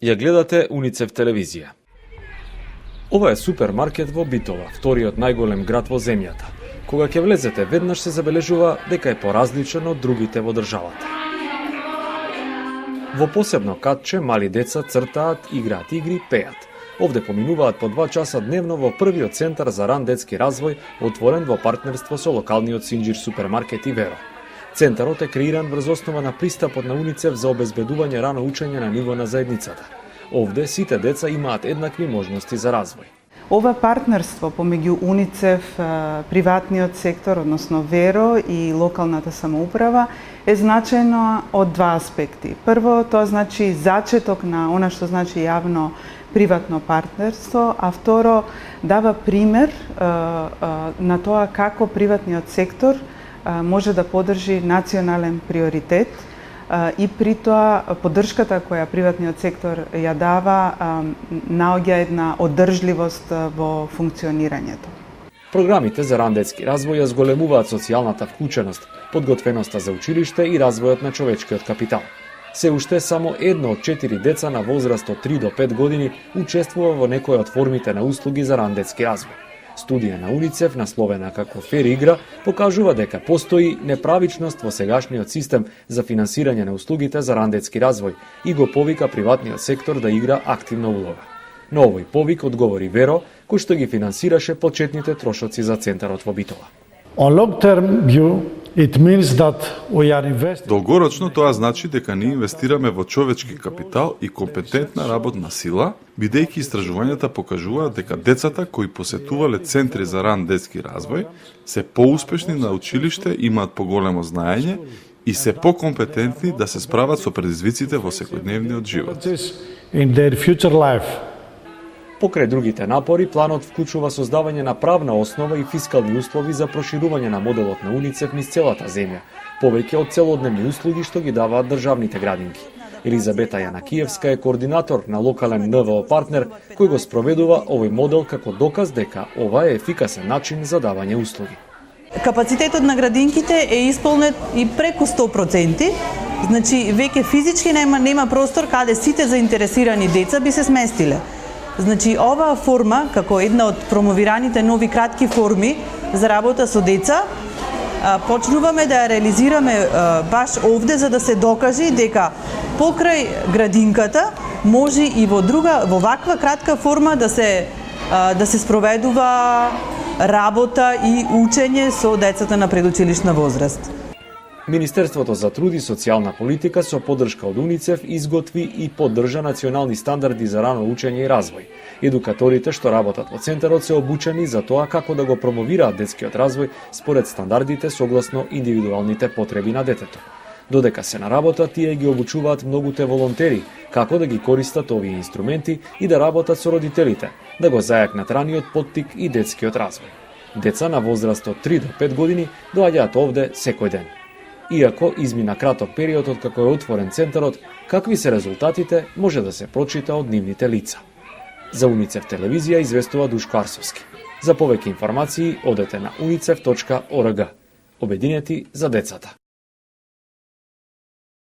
Ја гледате Уницев телевизија. Ова е супермаркет во Битола, вториот најголем град во земјата. Кога ќе влезете, веднаш се забележува дека е поразличен од другите во државата. Во посебно катче мали деца цртаат, играат игри, пеат. Овде поминуваат по 2 часа дневно во првиот центар за ран детски развој, отворен во партнерство со локалниот Синџир супермаркет и Веро. Центарот е креиран врз основа на пристапот на Уницев за обезбедување рано учење на ниво на заедницата. Овде сите деца имаат еднакви можности за развој. Ова партнерство помеѓу Уницев, приватниот сектор, односно Веро и локалната самоуправа е значајно од 2 аспекти. Прво, тоа значи зачеток на она што значи јавно приватно партнерство, а второ, дава пример на тоа како приватниот сектор може да поддржи национален приоритет и при тоа поддршката која приватниот сектор ја дава наоѓа една одржливост во функционирањето. Програмите за ран детски развој ја зголемуваат социјалната вклученост, подготвеноста за училиште и развојот на човечкиот капитал. Се уште само 1 од 4 деца на возраст од 3 до 5 години учествува во некоја од формите на услуги за ран детски развој. Студија на Уницев, насловена како Фер игра, покажува дека постои неправичност во сегашниот систем за финансирање на услугите за ран детски развој и го повика приватниот сектор да игра активна улога. На овој повик одговори Веро, кој што ги финансираше почетните трошоци за центарот во Битола. Долгорочно тоа значи дека ние инвестираме во човечки капитал и компетентна работна сила, бидејќи истражувањата покажуваат дека децата кои посетувале центри за ран детски развој се поуспешни на училиште, имаат поголемо знаење и се покомпетентни да се справат со предизвиците во секојдневниот живот. Покрај другите напори, планот вклучува создавање на правна основа и фискални услови за проширување на моделот на Уницев низ целата земја, повеќе од целодневни услуги што ги даваат државните градинки. Елизабета Јанакиевска е координатор на локален НВО партнер кој го спроведува овој модел како доказ дека ова е ефикасен начин за давање услуги. Капацитетот на градинките е исполнет и преку 100%, значи веќе физички нема простор каде сите заинтересирани деца би се сместиле. Значи, оваа форма, како една од промовираните нови кратки форми за работа со деца, почнуваме да ја реализираме баш овде за да се докаже дека покрај градинката може и во ваква кратка форма да се спроведува работа и учење со децата на предучилишна возраст. Министерството за труд и социјална политика со поддршка од Уницев изготви и поддржа национални стандарди за рано учење и развој. Едукаторите што работат во центарот се обучени за тоа како да го промовираат детскиот развој според стандардите согласно индивидуалните потреби на детето. Додека се на работа, тие ги обучуваат многуте волонтери како да ги користат овие инструменти и да работат со родителите, да го зајакнат раниот поттик и детскиот развој. Деца на возраст од 3 до 5 години доаѓаат овде секој ден. Иако измина краток период од како е отворен центарот, какви се резултатите може да се прочита од нивните лица. За Уницев телевизија известува Душко Арсовски. За повеќе информации одете на unicef.org. Обединети за децата.